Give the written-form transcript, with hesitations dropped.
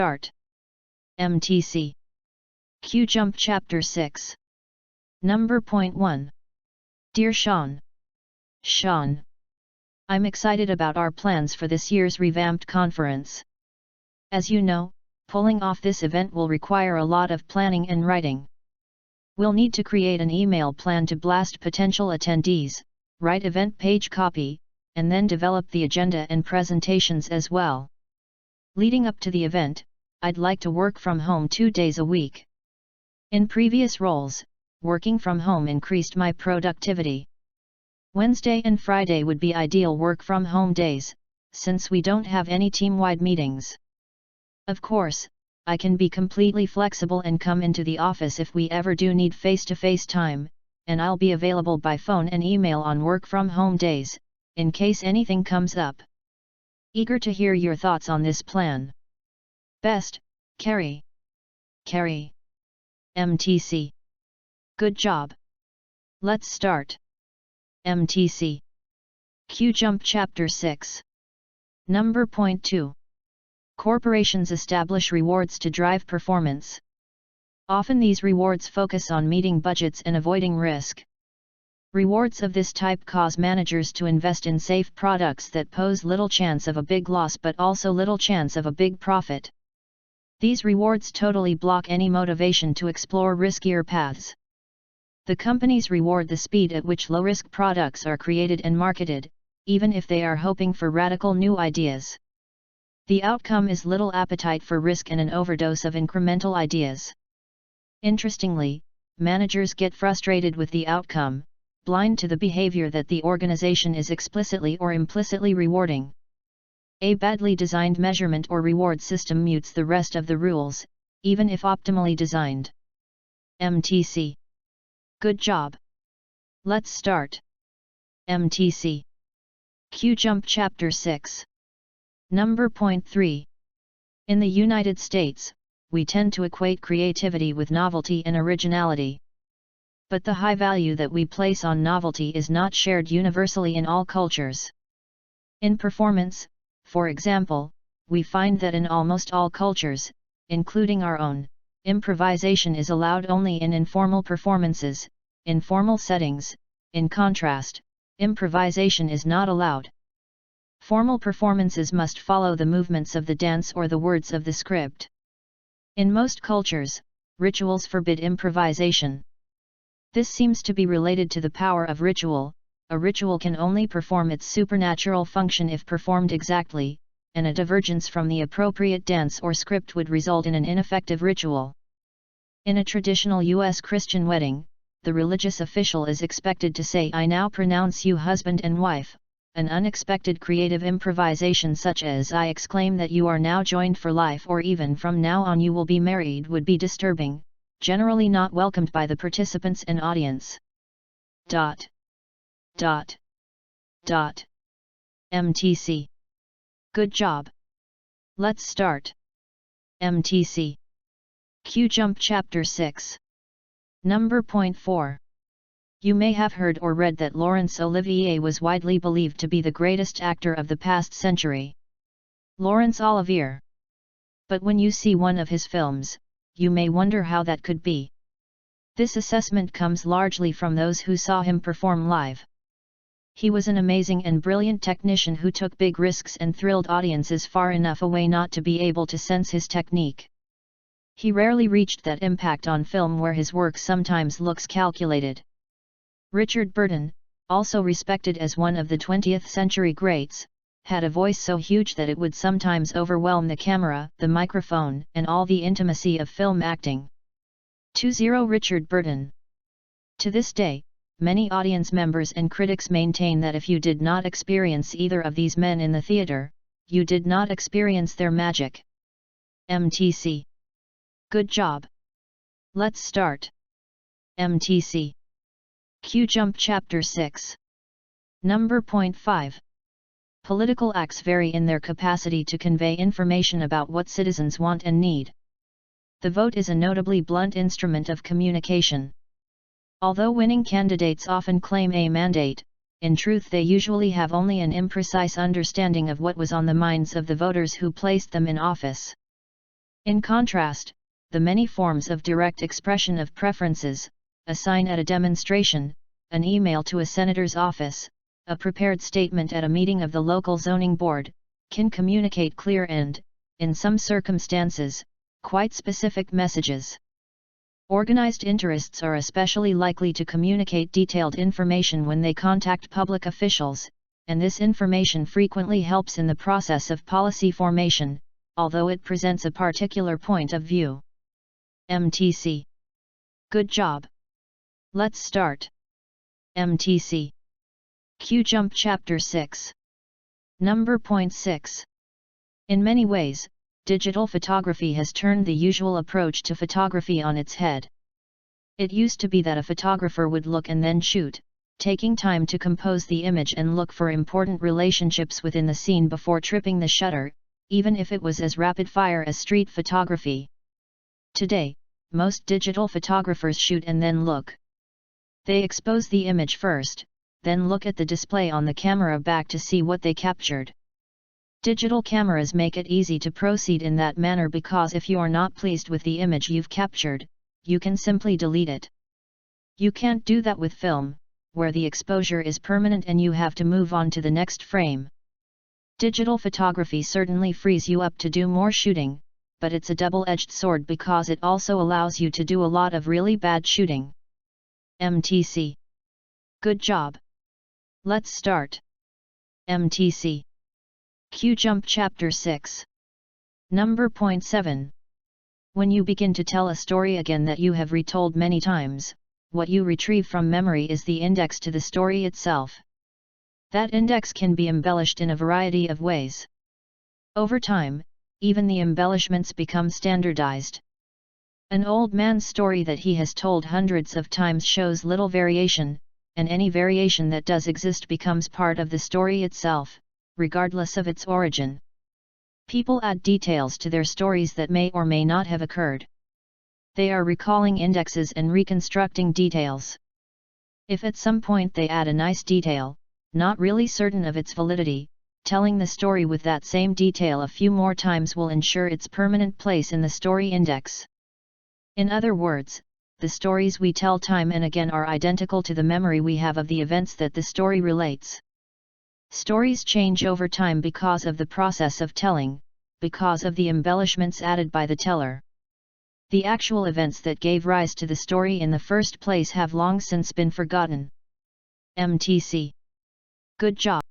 Start. MTC. Q-Jump Chapter 6. Number point 1. Dear Sean. Sean. I'm excited about our plans for this year's revamped conference. As you know, pulling off this event will require a lot of planning and writing. We'll need to create an email plan to blast potential attendees, write event page copy, and then develop the agenda and presentations as well. Leading up to the event, I'd like to work from home 2 days a week. In previous roles, working from home increased my productivity. Wednesday and Friday would be ideal work from home days, since we don't have any team-wide meetings. Of course, I can be completely flexible and come into the office if we ever do need face-to-face time, and I'll be available by phone and email on work from home days, in case anything comes up. Eager to hear your thoughts on this plan. Best, Carrie. Carrie. MTC. Good job. Let's start. MTC. Q-Jump Chapter 6. Number point 2. Corporations establish rewards to drive performance. Often these rewards focus on meeting budgets and avoiding risk. Rewards of this type cause managers to invest in safe products that pose little chance of a big loss but also little chance of a big profit. These rewards totally block any motivation to explore riskier paths. The companies reward the speed at which low-risk products are created and marketed, even if they are hoping for radical new ideas. The outcome is little appetite for risk and an overdose of incremental ideas. Interestingly, managers get frustrated with the outcome, blind to the behavior that the organization is explicitly or implicitly rewarding. A badly designed measurement or reward system mutes the rest of the rules, even if optimally designed. MTC. Good job. Let's start. MTC. Q-Jump Chapter 6. Number point 3. In the United States, we tend to equate creativity with novelty and originality. But the high value that we place on novelty is not shared universally in all cultures. In performance, for example, we find that in almost all cultures, including our own, improvisation is allowed only in informal performances. In formal settings, in contrast, improvisation is not allowed. Formal performances must follow the movements of the dance or the words of the script. In most cultures, rituals forbid improvisation. This seems to be related to the power of ritual. A ritual can only perform its supernatural function if performed exactly, and a divergence from the appropriate dance or script would result in an ineffective ritual. In a traditional U.S. Christian wedding, the religious official is expected to say, "I now pronounce you husband and wife." An unexpected creative improvisation such as "I exclaim that you are now joined for life," or even "from now on you will be married," would be disturbing, generally not welcomed by the participants and audience. MTC. Good job. Let's start. MTC. Q-Jump Chapter 6. Number point 4. You may have heard or read that Laurence Olivier was widely believed to be the greatest actor of the past century. Laurence Olivier. But when you see one of his films, you may wonder how that could be. This assessment comes largely from those who saw him perform live. He was an amazing and brilliant technician who took big risks and thrilled audiences far enough away not to be able to sense his technique. He rarely reached that impact on film where his work sometimes looks calculated. Richard Burton, also respected as one of the 20th century greats, had a voice so huge that it would sometimes overwhelm the camera, the microphone, and all the intimacy of film acting. 20 Richard Burton. To this day, many audience members and critics maintain that if you did not experience either of these men in the theater, you did not experience their magic. MTC. Good job. Let's start. MTC. Q-Jump Chapter 6. Number point 5. Political acts vary in their capacity to convey information about what citizens want and need. The vote is a notably blunt instrument of communication. Although winning candidates often claim a mandate, in truth they usually have only an imprecise understanding of what was on the minds of the voters who placed them in office. In contrast, the many forms of direct expression of preferences, a sign at a demonstration, an email to a senator's office, a prepared statement at a meeting of the local zoning board, can communicate clear and, in some circumstances, quite specific messages. Organized interests are especially likely to communicate detailed information when they contact public officials, and this information frequently helps in the process of policy formation, although it presents a particular point of view. MTC. Good job. Let's start. MTC. Q-Jump Chapter 6. Number point 6. In many ways, digital photography has turned the usual approach to photography on its head. It used to be that a photographer would look and then shoot, taking time to compose the image and look for important relationships within the scene before tripping the shutter, even if it was as rapid-fire as street photography. Today, most digital photographers shoot and then look. They expose the image first, then look at the display on the camera back to see what they captured. Digital cameras make it easy to proceed in that manner because if you are not pleased with the image you've captured, you can simply delete it. You can't do that with film, where the exposure is permanent and you have to move on to the next frame. Digital photography certainly frees you up to do more shooting, but it's a double-edged sword because it also allows you to do a lot of really bad shooting. MTC. Good job. Let's start. MTC. Q-Jump Chapter 6. Number point 7. When you begin to tell a story again that you have retold many times, what you retrieve from memory is the index to the story itself. That index can be embellished in a variety of ways. Over time, even the embellishments become standardized. An old man's story that he has told hundreds of times shows little variation, and any variation that does exist becomes part of the story itself, regardless of its origin. People add details to their stories that may or may not have occurred. They are recalling indexes and reconstructing details. If at some point they add a nice detail, not really certain of its validity, telling the story with that same detail a few more times will ensure its permanent place in the story index. In other words, the stories we tell time and again are identical to the memory we have of the events that the story relates. Stories change over time because of the process of telling, because of the embellishments added by the teller. The actual events that gave rise to the story in the first place have long since been forgotten. MTC. Good job.